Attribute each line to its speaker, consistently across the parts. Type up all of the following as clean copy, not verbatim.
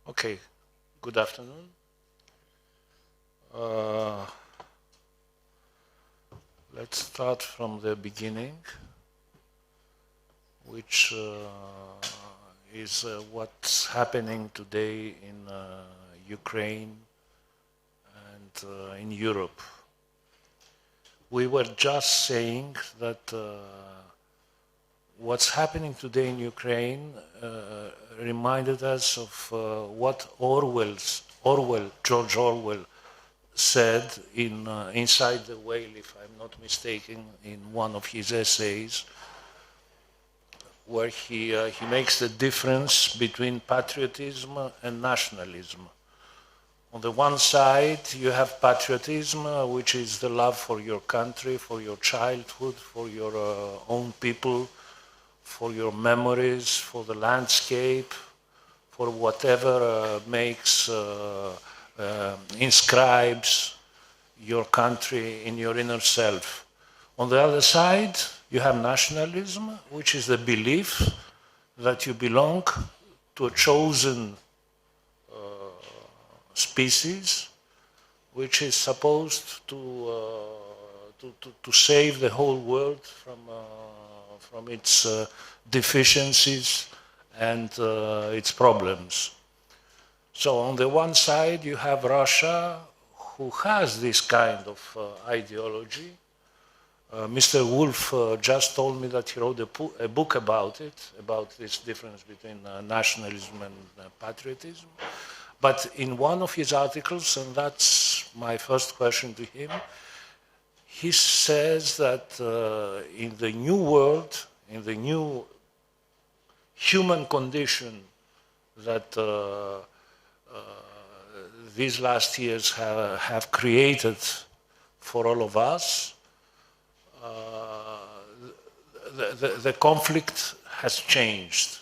Speaker 1: Okay, good afternoon. Let's start from the beginning, which is what's happening today in Ukraine and in Europe. We were just saying that what's happening today in Ukraine reminded us of what George Orwell said in Inside the Whale, if I'm not mistaken, in one of his essays, where he makes the difference between patriotism and nationalism. On the one side, you have patriotism, which is the love for your country, for your childhood, for your own people, for your memories, for the landscape, for whatever inscribes your country in your inner self. On the other side, you have nationalism, which is the belief that you belong to a chosen species, which is supposed to save the whole world from its deficiencies and its problems. So on the one side, you have Russia, who has this kind of ideology. Mr. Wolf just told me that he wrote a book about it, about this difference between nationalism and patriotism. But in one of his articles, and that's my first question to him, he says that in the new world, in the new human condition that these last years have created for all of us, the conflict has changed.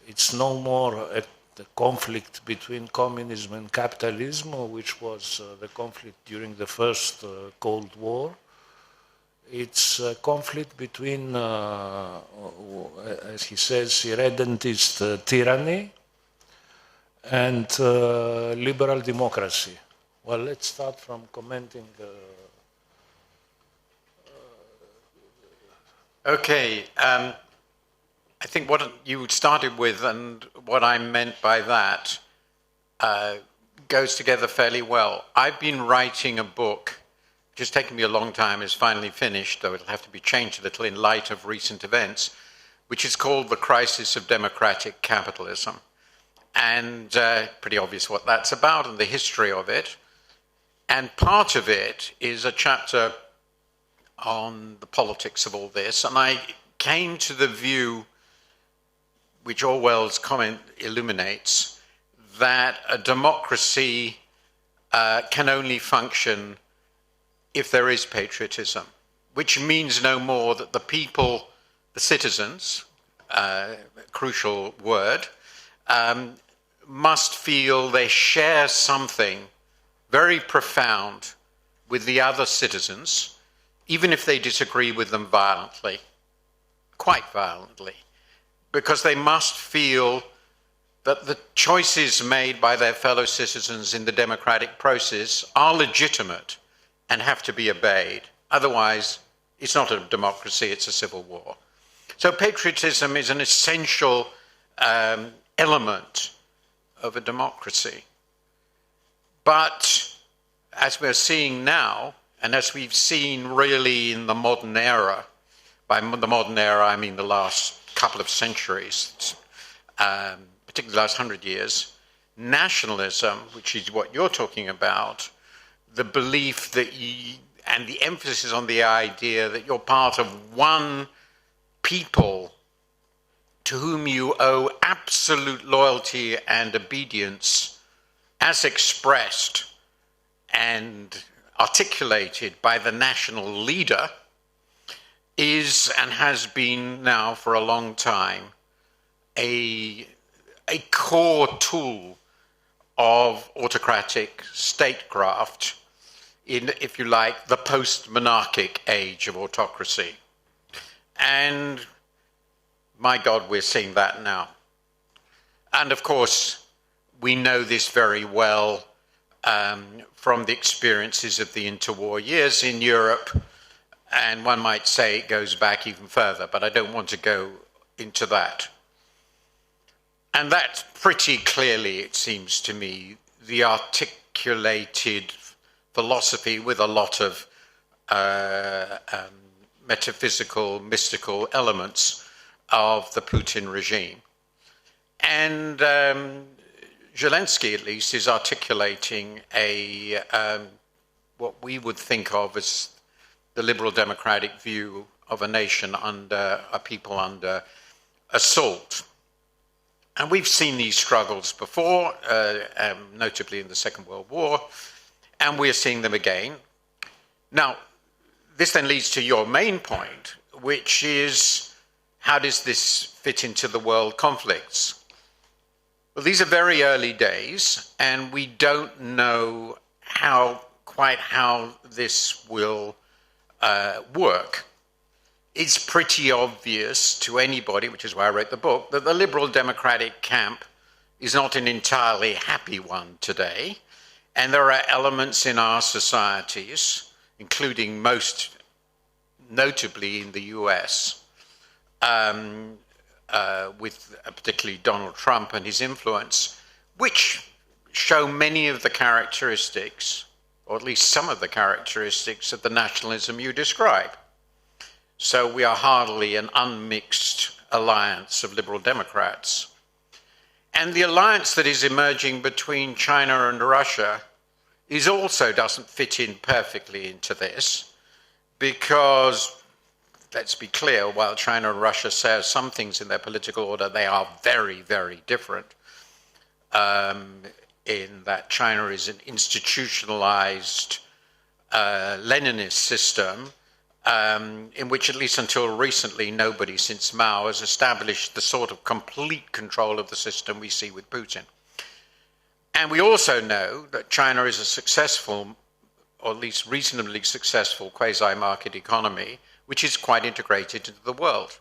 Speaker 1: It's no more the conflict between communism and capitalism, which was the conflict during the first Cold War. It's a conflict between, as he says, irredentist tyranny and liberal democracy. Well, let's start from commenting.
Speaker 2: Okay. I think what you started with and what I meant by that goes together fairly well. I've been writing a book, which has taken me a long time, is finally finished, though it'll have to be changed a little in light of recent events, which is called The Crisis of Democratic Capitalism. And pretty obvious what that's about and the history of it. And part of it is a chapter on the politics of all this. And I came to the view, which Orwell's comment illuminates, that a democracy can only function if there is patriotism, which means no more that the people, the citizens, crucial word, must feel they share something very profound with the other citizens, even if they disagree with them violently, quite violently, because they must feel that the choices made by their fellow citizens in the democratic process are legitimate and have to be obeyed. Otherwise, it's not a democracy, it's a civil war. So patriotism is an essential element of a democracy. But as we're seeing now, and as we've seen really in the modern era, by the modern era I mean the last couple of centuries, particularly the last 100 years, nationalism, which is what you're talking about, the belief that and the emphasis on the idea that you're part of one people to whom you owe absolute loyalty and obedience as expressed and articulated by the national leader is and has been now for a long time a core tool of autocratic statecraft in, if you like, the post-monarchic age of autocracy. And my God, we're seeing that now. And of course, We know this very well from the experiences of the interwar years in Europe, and one might say it goes back even further, but I don't want to go into that. And that's pretty clearly, it seems to me, the articulated philosophy with a lot of metaphysical, mystical elements of the Putin regime. And Zelensky, at least, is articulating what we would think of as the liberal democratic view of a nation under, a people under assault. And we've seen these struggles before, notably in the Second World War, and we're seeing them again. Now, this then leads to your main point, which is, how does this fit into the world conflicts? Well, these are very early days, and we don't know quite how this will work. It's pretty obvious to anybody, which is why I wrote the book, that the liberal democratic camp is not an entirely happy one today. And there are elements in our societies, including most notably in the US, with particularly Donald Trump and his influence, which show many of the characteristics, or at least some of the characteristics, of the nationalism you describe. So we are hardly an unmixed alliance of liberal democrats. And the alliance that is emerging between China and Russia also doesn't fit in perfectly into this, because, let's be clear, while China and Russia share some things in their political order, they are very, very different, in that China is an institutionalized Leninist system, in which, at least until recently, nobody since Mao has established the sort of complete control of the system we see with Putin. And we also know that China is a successful, or at least reasonably successful, quasi-market economy, which is quite integrated into the world.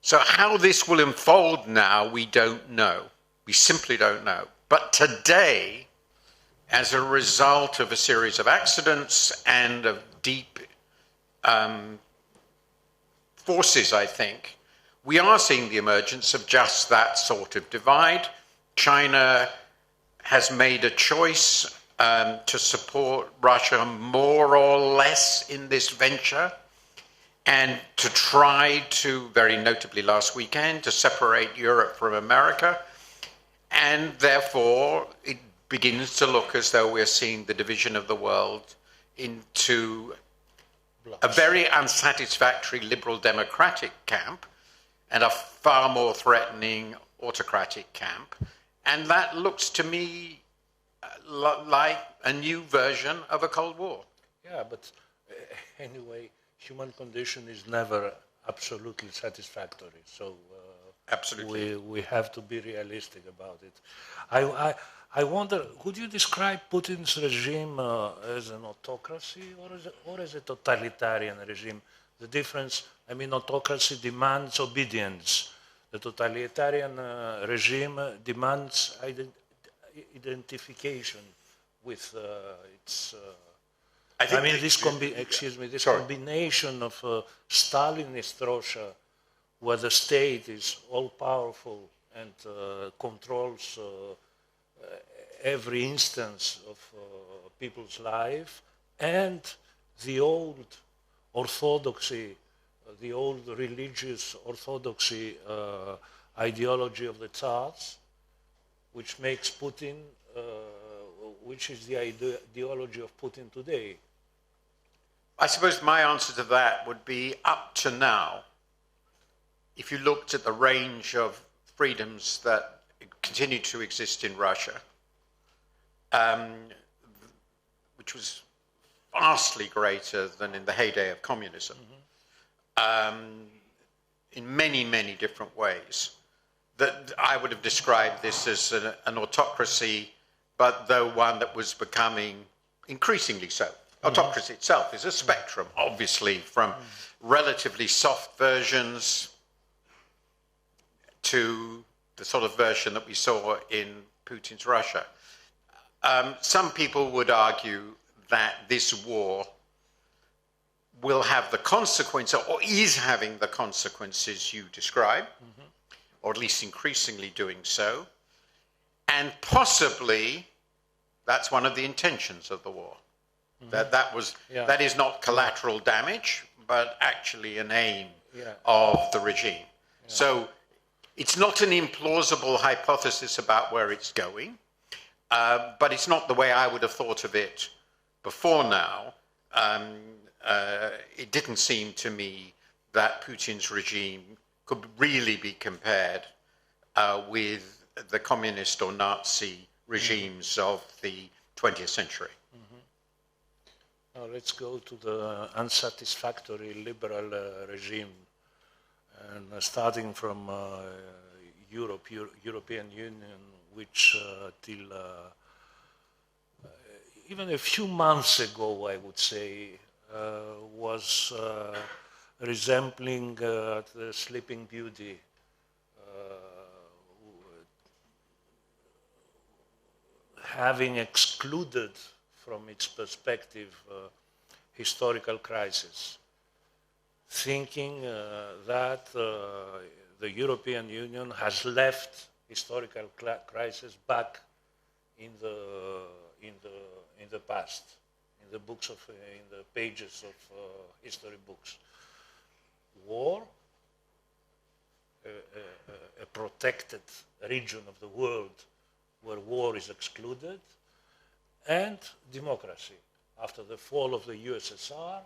Speaker 2: So how this will unfold now, we don't know. We simply don't know. But today, as a result of a series of accidents and of deep forces, I think, we are seeing the emergence of just that sort of divide. China has made a choice to support Russia more or less in this venture, and to try to, very notably last weekend, to separate Europe from America. And therefore, it begins to look as though we're seeing the division of the world into a very unsatisfactory liberal democratic camp and a far more threatening autocratic camp. And that looks to me like a new version of a Cold War.
Speaker 1: Yeah, but anyway, human condition is never absolutely satisfactory. So
Speaker 2: absolutely,
Speaker 1: we have to be realistic about it. I wonder, could you describe Putin's regime as an autocracy or as a totalitarian regime? The difference, I mean, autocracy demands obedience. The totalitarian regime demands identification with its... this combination of Stalinist Russia, where the state is all-powerful and controls every instance of people's life, and the old orthodoxy, the old religious orthodoxy ideology of the Tsars, which makes Putin, which is the ideology of Putin today.
Speaker 2: I suppose my answer to that would be, up to now, if you looked at the range of freedoms that continue to exist in Russia, which was vastly greater than in the heyday of communism, in many, many different ways, that I would have described this as an autocracy, but though one that was becoming increasingly so. Autocracy itself is a spectrum, obviously, from relatively soft versions to the sort of version that we saw in Putin's Russia. Some people would argue that this war will have the consequence, or is having the consequences you describe, or at least increasingly doing so, and possibly that's one of the intentions of the war. That is not collateral damage, but actually an aim of the regime. So it's not an implausible hypothesis about where it's going, but it's not the way I would have thought of it before now. It didn't seem to me that Putin's regime could really be compared with the communist or Nazi regimes of the 20th century.
Speaker 1: Now let's go to the unsatisfactory liberal regime, and starting from European Union, which till even a few months ago, I would say, was resembling the Sleeping Beauty, having excluded from its perspective historical crisis, thinking that the European Union has left historical crisis back in the past, in the books of in the pages of history books. War, a protected region of the world where war is excluded, and democracy. After the fall of the USSR,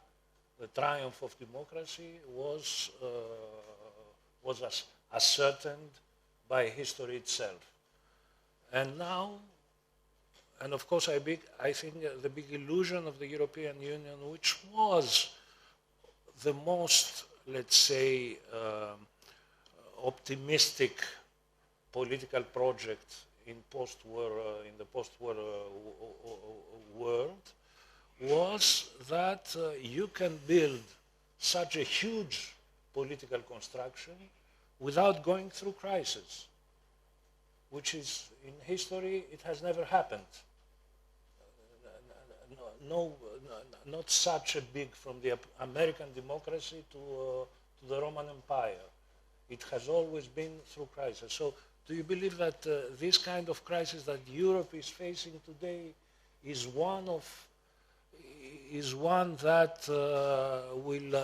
Speaker 1: the triumph of democracy was ascertained by history itself. And now, and of course I think the big illusion of the European Union, which was the most, let's say, optimistic political project in the post-war world, was that you can build such a huge political construction without going through crisis, which is, in history, it has never happened. Not such a big, from the American democracy to the Roman Empire. It has always been through crisis. So do you believe that this kind of crisis that Europe is facing today is one that will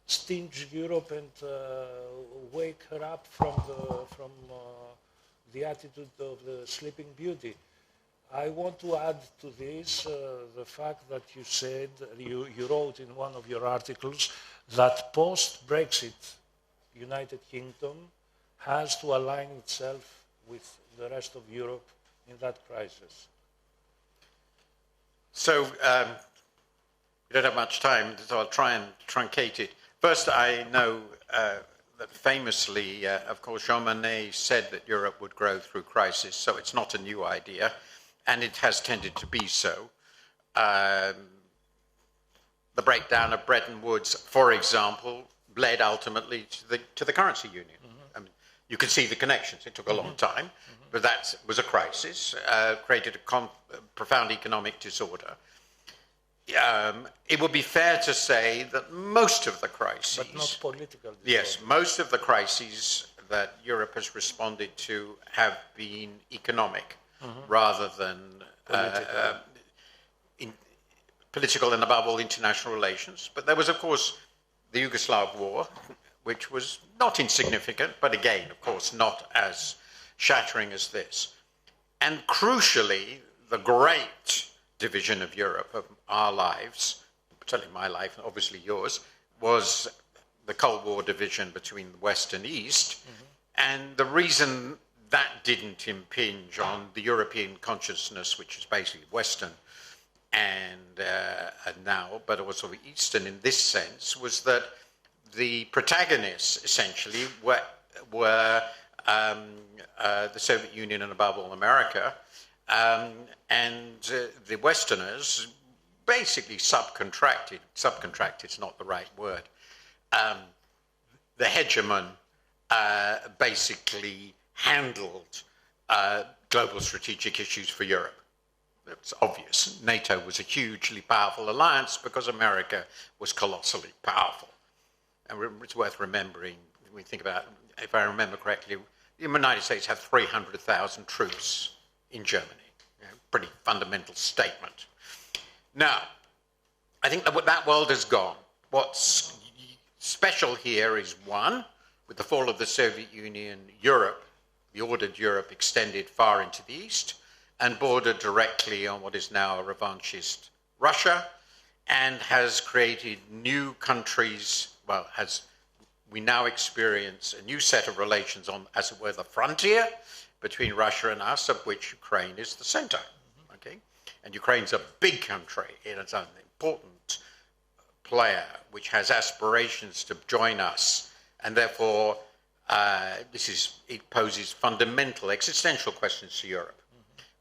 Speaker 1: stinge Europe and wake her up from the attitude of the Sleeping Beauty? I want to add to this the fact that you said, you wrote in one of your articles, that post-Brexit United Kingdom has to align itself with the rest of Europe in that crisis.
Speaker 2: So we don't have much time, so I'll try and truncate it. First, I know that famously, of course, Jean Monnet said that Europe would grow through crisis, so it's not a new idea, and it has tended to be so. The breakdown of Bretton Woods, for example, led ultimately to the currency union. I mean, you can see the connections. It took a long time, but that was a crisis, created a profound economic disorder. It would be fair to say that most of the crises...
Speaker 1: But not political disorder.
Speaker 2: Yes, most of the crises that Europe has responded to have been economic rather than political and above all international relations. But there was, of course, the Yugoslav war, which was not insignificant, but again, of course, not as shattering as this. And crucially, the great division of Europe, of our lives, certainly my life, and obviously yours, was the Cold War division between the West and East. And the reason that didn't impinge on the European consciousness, which is basically Western and now, but also Eastern in this sense, was that the protagonists essentially were the Soviet Union and above all America, and the Westerners basically subcontracted is not the right word, the hegemon basically handled global strategic issues for Europe. It's obvious. NATO was a hugely powerful alliance because America was colossally powerful. And it's worth remembering, when we think about, if I remember correctly, the United States had 300,000 troops in Germany. Pretty fundamental statement. Now, I think that world has gone. What's special here is, one, with the fall of the Soviet Union, Europe, the ordered Europe, extended far into the east and bordered directly on what is now a revanchist Russia, and has created new countries, we now experience a new set of relations on, as it were, the frontier between Russia and us, of which Ukraine is the center. Okay? And Ukraine's a big country. It's an important player which has aspirations to join us, and therefore it poses fundamental existential questions to Europe,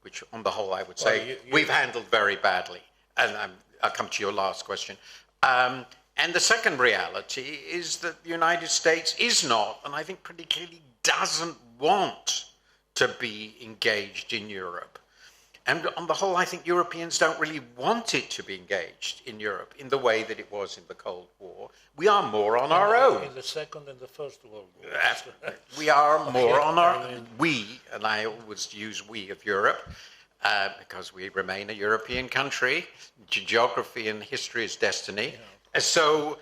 Speaker 2: which on the whole I would say we've handled very badly. And I'll come to your last question. And the second reality is that the United States is not, and I think pretty clearly doesn't want to be engaged in Europe. And on the whole, I think Europeans don't really want it to be engaged in Europe in the way that it was in the Cold War. We are more on our own.
Speaker 1: In the Second and the First World War.
Speaker 2: We are more on our own. We, and I always use we of Europe, because we remain a European country. Geography and history is destiny. Yeah. So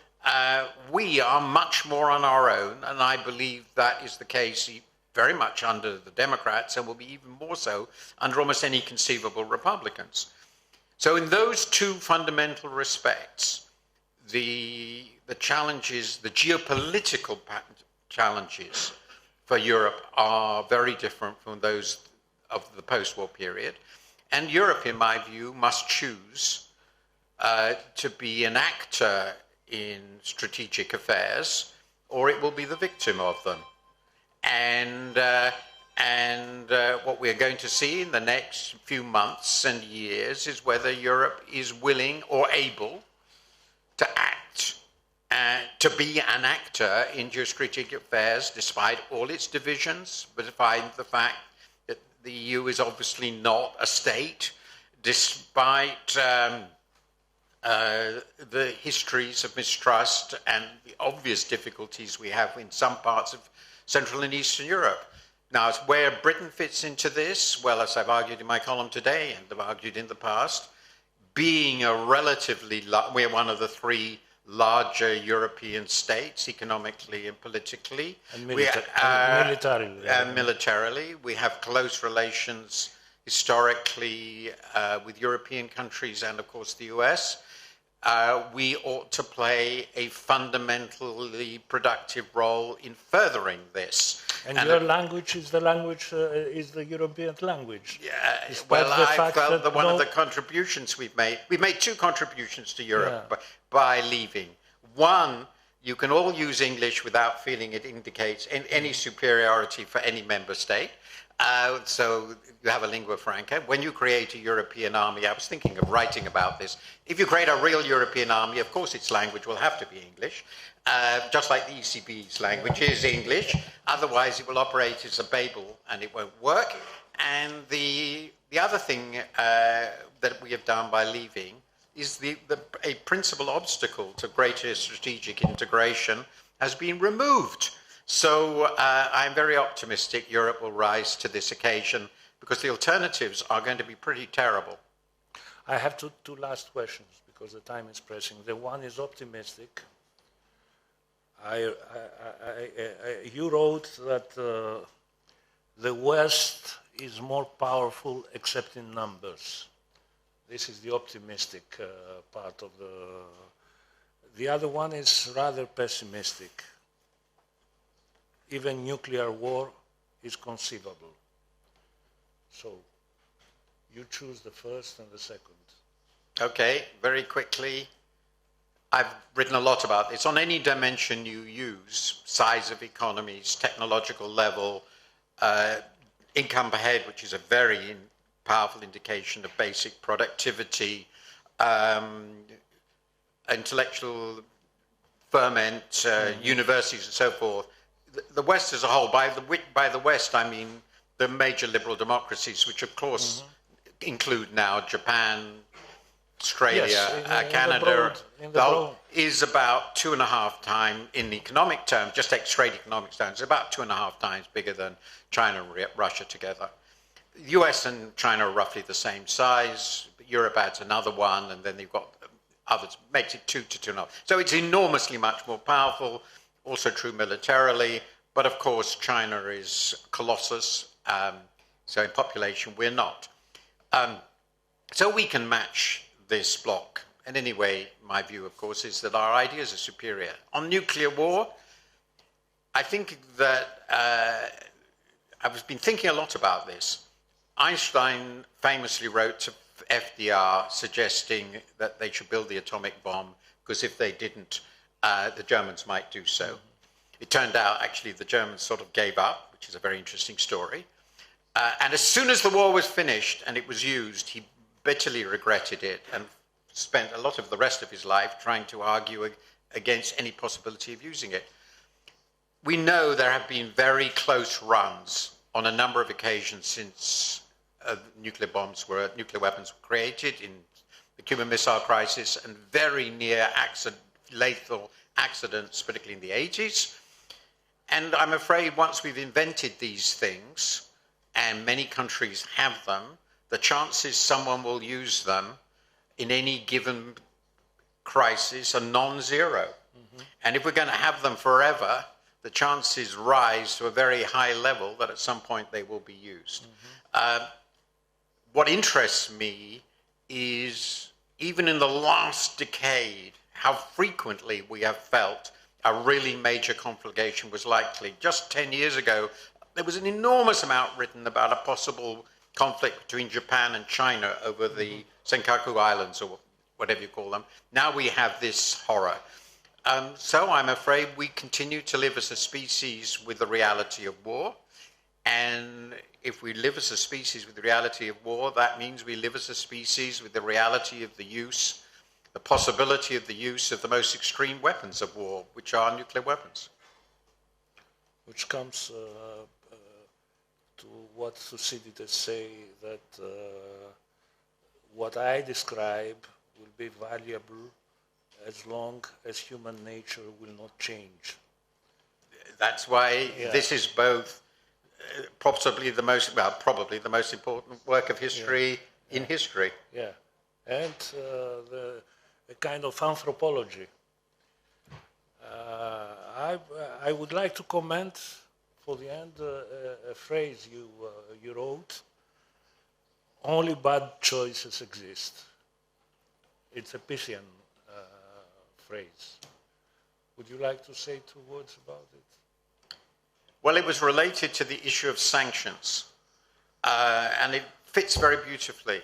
Speaker 2: we are much more on our own, and I believe that is the case very much under the Democrats, and will be even more so under almost any conceivable Republicans. So in those two fundamental respects, the challenges, the geopolitical challenges for Europe are very different from those of the post-war period. And Europe, in my view, must choose to be an actor in strategic affairs, or it will be the victim of them. And what we're going to see in the next few months and years is whether Europe is willing or able to act, to be an actor in geostrategic affairs, despite all its divisions, but despite the fact that the EU is obviously not a state, despite the histories of mistrust and the obvious difficulties we have in some parts of Central and Eastern Europe. Now, where Britain fits into this, well, as I've argued in my column today, and I've argued in the past, being a relatively, we're one of the three larger European states, economically and politically.
Speaker 1: And militarily.
Speaker 2: And militarily. We have close relations historically with European countries and, of course, the US. We ought to play a fundamentally productive role in furthering this.
Speaker 1: And your language is the language, is the European language.
Speaker 2: Yeah, well, I felt that one of the contributions we've made two contributions to Europe by leaving. One, you can all use English without feeling it indicates any superiority for any member state. So you have a lingua franca. When you create a European army, I was thinking of writing about this. If you create a real European army, of course its language will have to be English, just like the ECB's language is English. Otherwise, it will operate as a Babel and it won't work. And the other thing that we have done by leaving is a principal obstacle to greater strategic integration has been removed. So I'm very optimistic Europe will rise to this occasion, because the alternatives are going to be pretty terrible.
Speaker 1: I have two last questions, because the time is pressing. The one is optimistic. You wrote that the West is more powerful except in numbers. This is the optimistic part of the... The other one is rather pessimistic. Even nuclear war is conceivable. So you choose the first and the second. Okay, very quickly. I've written a lot about this. On any dimension you use, size of economies, technological level, income per head, which is a very powerful indication of basic productivity, intellectual
Speaker 2: ferment universities and so forth. The West as a whole, by the West I mean the major liberal democracies, which of course include now Japan, Australia,
Speaker 1: Yes,
Speaker 2: Canada,
Speaker 1: in the broad.
Speaker 2: is about 2.5 times, in economic terms, just take straight economic terms, about 2.5 times bigger than China and Russia together. The US and China are roughly the same size. Europe adds another one, and then you've got others, makes it 2 to 2.5. So it's enormously much more powerful, also true militarily, but of course China is colossus, so in population we're not. So we can match this bloc. And anyway, my view, of course, is that our ideas are superior. On nuclear war, I think that I've been thinking a lot about this. Einstein famously wrote to FDR suggesting that they should build the atomic bomb, because if they didn't, the Germans might do so. It turned out, actually, the Germans sort of gave up, which is a very interesting story. And as soon as the war was finished and it was used, he bitterly regretted it and spent a lot of the rest of his life trying to argue against any possibility of using it. We know there have been very close runs on a number of occasions since nuclear weapons were created in the Cuban Missile Crisis, and very near lethal accidents, particularly in the 80s. And I'm afraid once we've invented these things, and many countries have them, the chances someone will use them in any given crisis are non-zero. And if we're going to have them forever, the chances rise to a very high level that at some point they will be used. What interests me is, even in the last decade, how frequently we have felt a really major conflagration was likely. Just 10 years ago, there was an enormous amount written about a possible conflict between Japan and China over the Senkaku Islands, or whatever you call them. Now we have this horror. So I'm afraid we continue to live as a species with the reality of war. And if we live as a species with the reality of war, that means we live as a species with the reality of the possibility of the use of the most extreme weapons of war, which are nuclear weapons.
Speaker 1: Which comes to what Thucydides say, that what I describe will be valuable as long as human nature will not change.
Speaker 2: That's why this is both probably the most important work of history in history.
Speaker 1: Yeah, and a kind of anthropology. I would like to comment for the end a phrase you wrote: "Only bad choices exist." It's a Pythian phrase. Would you like to say 2 words about it?
Speaker 2: Well, it was related to the issue of sanctions, and it fits very beautifully.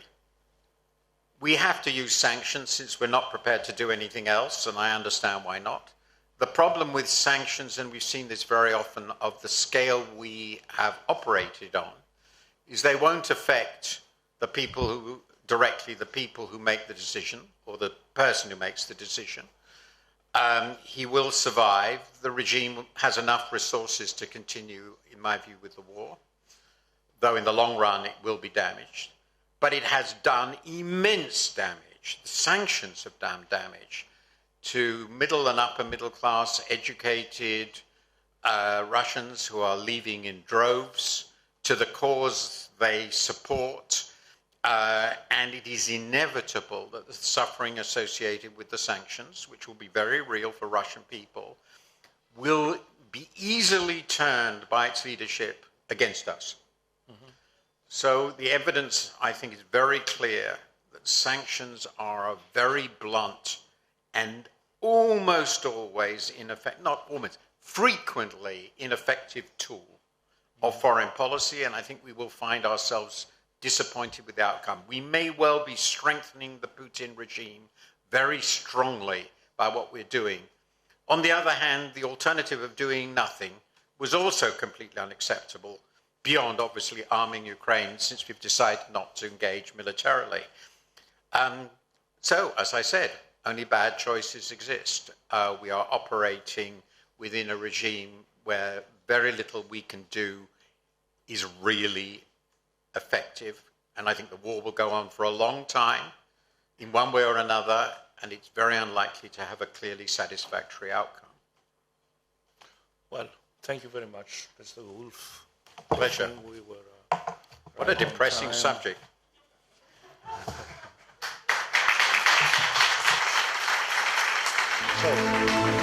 Speaker 2: We have to use sanctions since we're not prepared to do anything else, and I understand why not. The problem with sanctions, and we've seen this very often, of the scale we have operated on, is they won't affect the people who make the decision, or the person who makes the decision. He will survive. The regime has enough resources to continue, in my view, with the war, though in the long run it will be damaged. But it has done immense damage. The sanctions have done damage to middle and upper middle class, educated Russians who are leaving in droves, to the cause they support. And it is inevitable that the suffering associated with the sanctions, which will be very real for Russian people, will be easily turned by its leadership against us. So the evidence, I think, is very clear that sanctions are a very blunt and almost always frequently ineffective tool of foreign policy, and I think we will find ourselves disappointed with the outcome. We may well be strengthening the Putin regime very strongly by what we're doing. On the other hand, the alternative of doing nothing was also completely unacceptable, beyond obviously arming Ukraine, since we've decided not to engage militarily. So, as I said, only bad choices exist. We are operating within a regime where very little we can do is really effective. And I think the war will go on for a long time in one way or another, and it's very unlikely to have a clearly satisfactory outcome.
Speaker 1: Well, thank you very much, Mr. Wolf.
Speaker 2: Pleasure.
Speaker 1: We were,
Speaker 2: What a depressing subject.
Speaker 1: So,